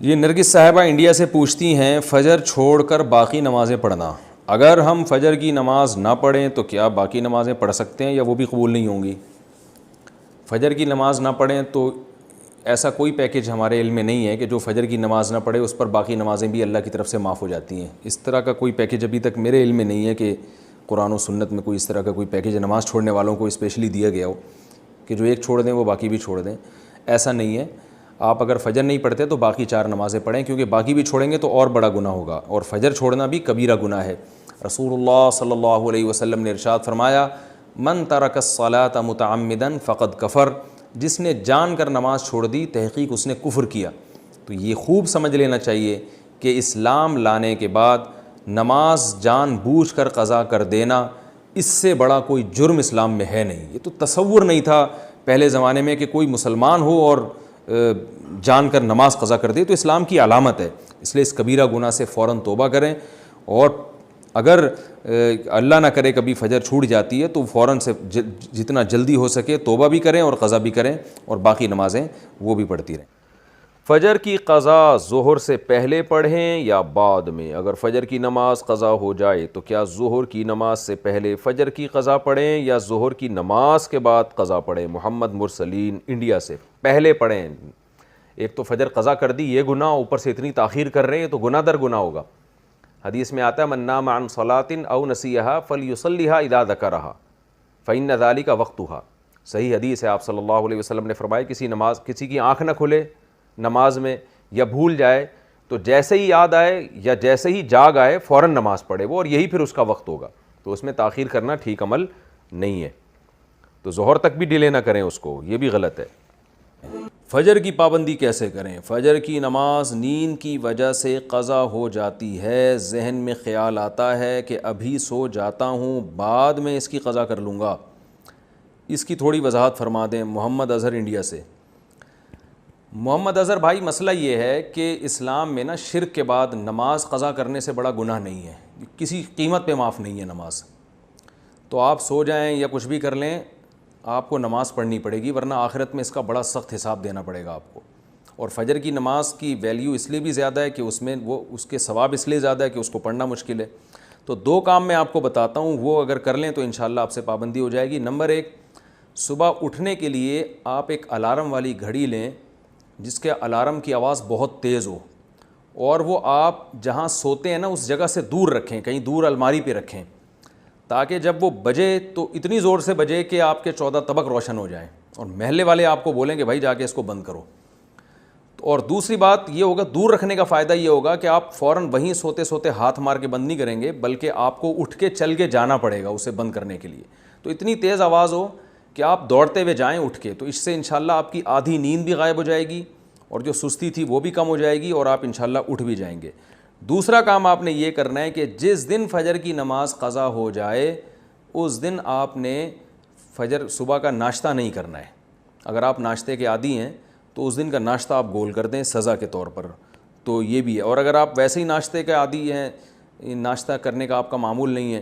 یہ نرگس صاحبہ انڈیا سے پوچھتی ہیں فجر چھوڑ کر باقی نمازیں پڑھنا، اگر ہم فجر کی نماز نہ پڑھیں تو کیا باقی نمازیں پڑھ سکتے ہیں یا وہ بھی قبول نہیں ہوں گی؟ فجر کی نماز نہ پڑھیں تو ایسا کوئی پیکیج ہمارے علم میں نہیں ہے کہ جو فجر کی نماز نہ پڑھے اس پر باقی نمازیں بھی اللہ کی طرف سے معاف ہو جاتی ہیں. اس طرح کا کوئی پیکیج ابھی تک میرے علم میں نہیں ہے کہ قرآن و سنت میں کوئی اس طرح کا کوئی پیکیج نماز چھوڑنے والوں کو اسپیشلی دیا گیا ہو کہ جو ایک چھوڑ دیں وہ باقی بھی چھوڑ دیں. ایسا نہیں ہے. آپ اگر فجر نہیں پڑھتے تو باقی 4 نمازیں پڑھیں، کیونکہ باقی بھی چھوڑیں گے تو اور بڑا گناہ ہوگا، اور فجر چھوڑنا بھی کبیرہ گناہ ہے. رسول اللہ صلی اللہ علیہ وسلم نے ارشاد فرمایا من ترک الصلاۃ متعمدا فقد کفر، جس نے جان کر نماز چھوڑ دی تحقیق اس نے کفر کیا. تو یہ خوب سمجھ لینا چاہیے کہ اسلام لانے کے بعد نماز جان بوجھ کر قضا کر دینا اس سے بڑا کوئی جرم اسلام میں ہے نہیں. یہ تو تصور نہیں تھا پہلے زمانے میں کہ کوئی مسلمان ہو اور جان کر نماز قضا کر دے، تو اسلام کی علامت ہے. اس لیے اس کبیرہ گناہ سے فوراً توبہ کریں، اور اگر اللہ نہ کرے کبھی فجر چھوٹ جاتی ہے تو فوراً سے جتنا جلدی ہو سکے توبہ بھی کریں اور قضا بھی کریں، اور باقی نمازیں وہ بھی پڑھتی رہیں. فجر کی قضا ظہر سے پہلے پڑھیں یا بعد میں؟ اگر فجر کی نماز قضا ہو جائے تو کیا ظہر کی نماز سے پہلے فجر کی قضا پڑھیں یا ظہر کی نماز کے بعد قضا پڑھیں؟ محمد مرسلین انڈیا سے. پہلے پڑھیں. ایک تو فجر قضا کر دی یہ گناہ، اوپر سے اتنی تاخیر کر رہے ہیں تو گناہ در گناہ ہوگا. حدیث میں آتا ہے من نام عن صلاۃ او نسیھا فلیصلیھا اذا ذکرھا فإن ذلک وقتھا. صحیح حدیث ہے. آپ صلی اللہ علیہ وسلم نے فرمایا کسی کی آنکھ نہ کھلے نماز میں یا بھول جائے تو جیسے ہی یاد آئے یا جیسے ہی جاگ آئے فوراً نماز پڑھے وہ، اور یہی پھر اس کا وقت ہوگا. تو اس میں تاخیر کرنا ٹھیک عمل نہیں ہے. تو ظہر تک بھی ڈیلے نہ کریں اس کو، یہ بھی غلط ہے. فجر کی پابندی کیسے کریں؟ فجر کی نماز نیند کی وجہ سے قضا ہو جاتی ہے، ذہن میں خیال آتا ہے کہ ابھی سو جاتا ہوں بعد میں اس کی قضا کر لوں گا. اس کی تھوڑی وضاحت فرما دیں. محمد اظہر انڈیا سے. محمد اظہر بھائی مسئلہ یہ ہے کہ اسلام میں شرک کے بعد نماز قضا کرنے سے بڑا گناہ نہیں ہے، کسی قیمت پہ معاف نہیں ہے نماز. تو آپ سو جائیں یا کچھ بھی کر لیں آپ کو نماز پڑھنی پڑے گی، ورنہ آخرت میں اس کا بڑا سخت حساب دینا پڑے گا آپ کو. اور فجر کی نماز کی ویلیو اس لیے بھی زیادہ ہے کہ اس میں اس کے ثواب اس لیے زیادہ ہے کہ اس کو پڑھنا مشکل ہے. تو 2 کام میں آپ کو بتاتا ہوں، وہ اگر کر لیں تو انشاءاللہ آپ سے پابندی ہو جائے گی. نمبر 1، صبح اٹھنے کے لیے آپ ایک الارم والی گھڑی لیں جس کے الارم کی آواز بہت تیز ہو، اور وہ آپ جہاں سوتے ہیں اس جگہ سے دور رکھیں، کہیں دور الماری پہ رکھیں، تاکہ جب وہ بجے تو اتنی زور سے بجے کہ آپ کے 14 طبق روشن ہو جائیں اور محلے والے آپ کو بولیں کہ بھائی جا کے اس کو بند کرو. اور دوسری بات یہ ہوگا، دور رکھنے کا فائدہ یہ ہوگا کہ آپ فوراً وہیں سوتے سوتے ہاتھ مار کے بند نہیں کریں گے، بلکہ آپ کو اٹھ کے چل کے جانا پڑے گا اسے بند کرنے کے لیے. تو اتنی تیز آواز ہو کہ آپ دوڑتے ہوئے جائیں اٹھ کے، تو اس سے انشاءاللہ آپ کی آدھی نیند بھی غائب ہو جائے گی اور جو سستی تھی وہ بھی کم ہو جائے گی، اور آپ انشاءاللہ اٹھ بھی جائیں گے. دوسرا کام آپ نے یہ کرنا ہے کہ جس دن فجر کی نماز قضا ہو جائے اس دن آپ نے فجر صبح کا ناشتہ نہیں کرنا ہے. اگر آپ ناشتے کے عادی ہیں تو اس دن کا ناشتہ آپ گول کر دیں سزا کے طور پر. تو یہ بھی ہے. اور اگر آپ ویسے ہی ناشتے کے عادی ہیں، ناشتہ کرنے کا آپ کا معمول نہیں ہے،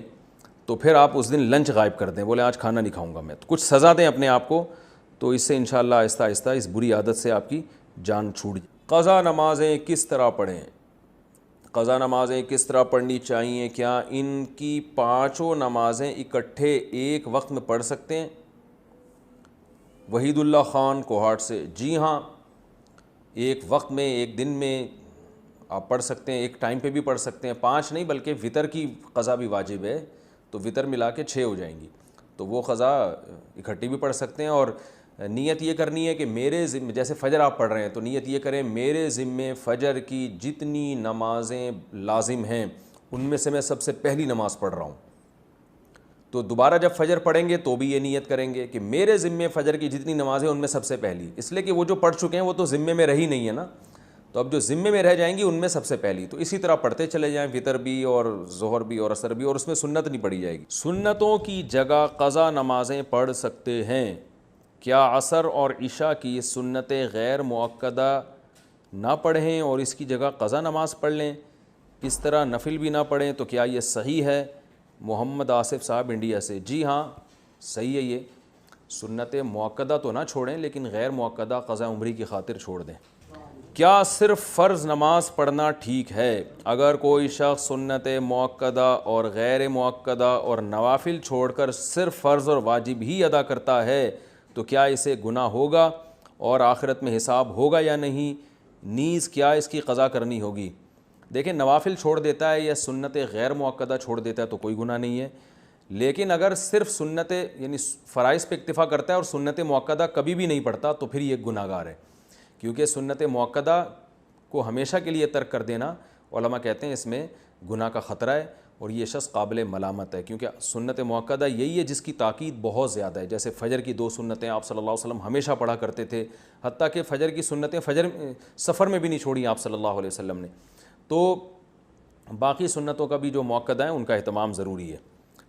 تو پھر آپ اس دن لنچ غائب کر دیں، بولے آج کھانا نہیں کھاؤں گا میں. تو کچھ سزا دیں اپنے آپ کو، تو اس سے انشاءاللہ آہستہ آہستہ اس بری عادت سے آپ کی جان چھوٹ جائے. قضا نمازیں کس طرح پڑھیں؟ قضا نمازیں کس طرح پڑھنی چاہیے؟ کیا ان کی 5 نمازیں اکٹھے ایک وقت میں پڑھ سکتے ہیں؟ وحید اللہ خان کوہاٹ سے. جی ہاں، ایک وقت میں ایک دن میں آپ پڑھ سکتے ہیں، ایک ٹائم پہ بھی پڑھ سکتے ہیں. 5 نہیں بلکہ وطر کی قضا بھی واجب ہے، تو وطر ملا کے 6 ہو جائیں گی، تو وہ قضا اکٹھی بھی پڑھ سکتے ہیں. اور نیت یہ کرنی ہے کہ میرے ذمے، جیسے فجر آپ پڑھ رہے ہیں تو نیت یہ کریں میرے ذمے فجر کی جتنی نمازیں لازم ہیں ان میں سے میں سب سے پہلی نماز پڑھ رہا ہوں. تو دوبارہ جب فجر پڑھیں گے تو بھی یہ نیت کریں گے کہ میرے ذمے فجر کی جتنی نمازیں ان میں سب سے پہلی، اس لیے کہ وہ جو پڑھ چکے ہیں وہ تو ذمے میں رہی نہیں ہے نا، تو اب جو ذمے میں رہ جائیں گی ان میں سب سے پہلی. تو اسی طرح پڑھتے چلے جائیں، وطر بھی اور ظہر بھی اور عصر بھی، اور اس میں سنت نہیں پڑھی جائے گی. سنتوں کی جگہ قضا نمازیں پڑھ سکتے ہیں. کیا عصر اور عشاء کی سنتیں غیر مؤکدہ نہ پڑھیں اور اس کی جگہ قضا نماز پڑھ لیں؟ اس طرح نفل بھی نہ پڑھیں تو کیا یہ صحیح ہے؟ محمد آصف صاحب انڈیا سے. جی ہاں صحیح ہے. یہ سنت مؤکدہ تو نہ چھوڑیں لیکن غیر مؤکدہ قضا عمری کی خاطر چھوڑ دیں. کیا صرف فرض نماز پڑھنا ٹھیک ہے؟ اگر کوئی شخص سنت مؤکدہ اور غیر مؤکدہ اور نوافل چھوڑ کر صرف فرض اور واجب ہی ادا کرتا ہے تو کیا اسے گناہ ہوگا اور آخرت میں حساب ہوگا یا نہیں؟ نیز کیا اس کی قضا کرنی ہوگی؟ دیکھیں، نوافل چھوڑ دیتا ہے یا سنت غیر مؤکدہ چھوڑ دیتا ہے تو کوئی گناہ نہیں ہے، لیکن اگر صرف سنت یعنی فرائض پہ اکتفا کرتا ہے اور سنت مؤکدہ کبھی بھی نہیں پڑھتا تو پھر یہ گناہ گار ہے، کیونکہ سنت مؤکدہ کو ہمیشہ کے لیے ترک کر دینا علماء کہتے ہیں اس میں گناہ کا خطرہ ہے اور یہ شخص قابل ملامت ہے، کیونکہ سنت مؤکدہ یہی ہے جس کی تاکید بہت زیادہ ہے۔ جیسے فجر کی 2 سنتیں آپ صلی اللہ علیہ وسلم ہمیشہ پڑھا کرتے تھے، حتیٰ کہ فجر کی سنتیں سفر میں بھی نہیں چھوڑی آپ صلی اللہ علیہ وسلم نے، تو باقی سنتوں کا بھی جو مؤکدہ ہیں ان کا اہتمام ضروری ہے۔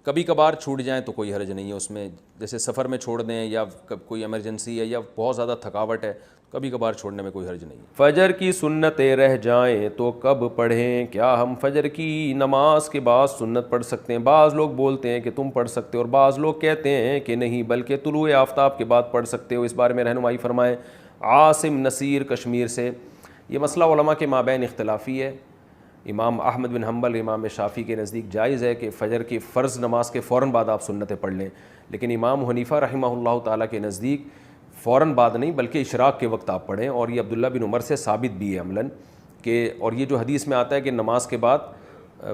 کبھی کبھار چھوٹ جائیں تو کوئی حرج نہیں ہے اس میں، جیسے سفر میں چھوڑ دیں یا کوئی ایمرجنسی ہے یا بہت زیادہ تھکاوٹ ہے، کبھی کبھار چھوڑنے میں کوئی حرج نہیں ہے۔ فجر کی سنتیں رہ جائیں تو کب پڑھیں؟ کیا ہم فجر کی نماز کے بعد سنت پڑھ سکتے ہیں؟ بعض لوگ بولتے ہیں کہ تم پڑھ سکتے ہو اور بعض لوگ کہتے ہیں کہ نہیں بلکہ طلوع آفتاب کے بعد پڑھ سکتے ہو، اس بارے میں رہنمائی فرمائیں۔ عاصم نصیر کشمیر سے۔ یہ مسئلہ علماء کے مابین اختلافی ہے۔ امام احمد بن حنبل، امام شافعی کے نزدیک جائز ہے کہ فجر کی فرض نماز کے فوراً بعد آپ سنتیں پڑھ لیں، لیکن امام حنیفہ رحمہ اللہ تعالیٰ کے نزدیک فوراً بعد نہیں بلکہ اشراق کے وقت آپ پڑھیں، اور یہ عبداللہ بن عمر سے ثابت بھی ہے عملاً کہ، اور یہ جو حدیث میں آتا ہے کہ نماز کے بعد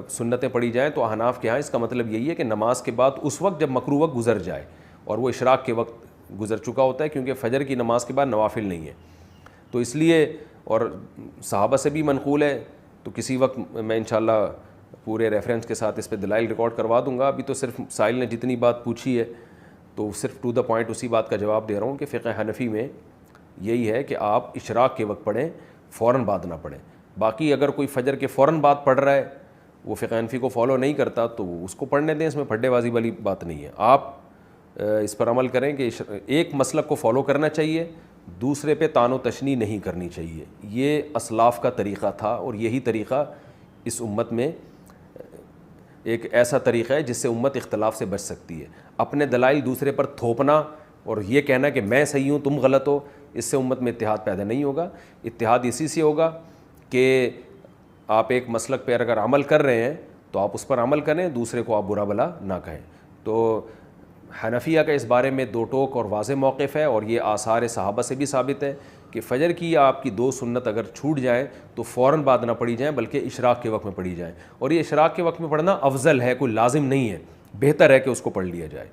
سنتیں پڑھی جائیں، تو احناف کے ہاں اس کا مطلب یہی ہے کہ نماز کے بعد اس وقت جب مکروہ وقت گزر جائے، اور وہ اشراق کے وقت گزر چکا ہوتا ہے، کیونکہ فجر کی نماز کے بعد نوافل نہیں ہے، تو اس لیے، اور صحابہ سے بھی منقول ہے، تو کسی وقت میں انشاءاللہ پورے ریفرنس کے ساتھ اس پہ دلائل ریکارڈ کروا دوں گا۔ ابھی تو صرف سائل نے جتنی بات پوچھی ہے تو صرف ٹو دا پوائنٹ اسی بات کا جواب دے رہا ہوں کہ فقہ حنفی میں یہی ہے کہ آپ اشراق کے وقت پڑھیں، فوراً بعد نہ پڑھیں۔ باقی اگر کوئی فجر کے فوراً بعد پڑھ رہا ہے، وہ فقہ حنفی کو فالو نہیں کرتا، تو اس کو پڑھنے دیں، اس میں پھڈے بازی والی بات نہیں ہے۔ آپ اس پر عمل کریں کہ ایک مسلک کو فالو کرنا چاہیے، دوسرے پہ طعن و تشنیع نہیں کرنی چاہیے۔ یہ اسلاف کا طریقہ تھا، اور یہی طریقہ اس امت میں ایک ایسا طریقہ ہے جس سے امت اختلاف سے بچ سکتی ہے۔ اپنے دلائل دوسرے پر تھوپنا اور یہ کہنا کہ میں صحیح ہوں تم غلط ہو، اس سے امت میں اتحاد پیدا نہیں ہوگا۔ اتحاد اسی سے ہوگا کہ آپ ایک مسلک پہ اگر عمل کر رہے ہیں تو آپ اس پر عمل کریں، دوسرے کو آپ برا بھلا نہ کہیں۔ تو حنفیہ کا اس بارے میں 2 ٹوک اور واضح موقف ہے، اور یہ آثار صحابہ سے بھی ثابت ہے کہ فجر کی آپ کی 2 سنت اگر چھوٹ جائیں تو فوراً بعد نہ پڑھی جائیں بلکہ اشراق کے وقت میں پڑھی جائیں، اور یہ اشراق کے وقت میں پڑھنا افضل ہے، کوئی لازم نہیں ہے، بہتر ہے کہ اس کو پڑھ لیا جائے۔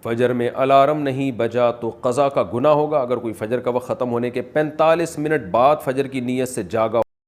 فجر میں الارم نہیں بجا تو قضا کا گناہ ہوگا؟ اگر کوئی فجر کا وقت ختم ہونے کے 45 منٹ بعد فجر کی نیت سے جاگا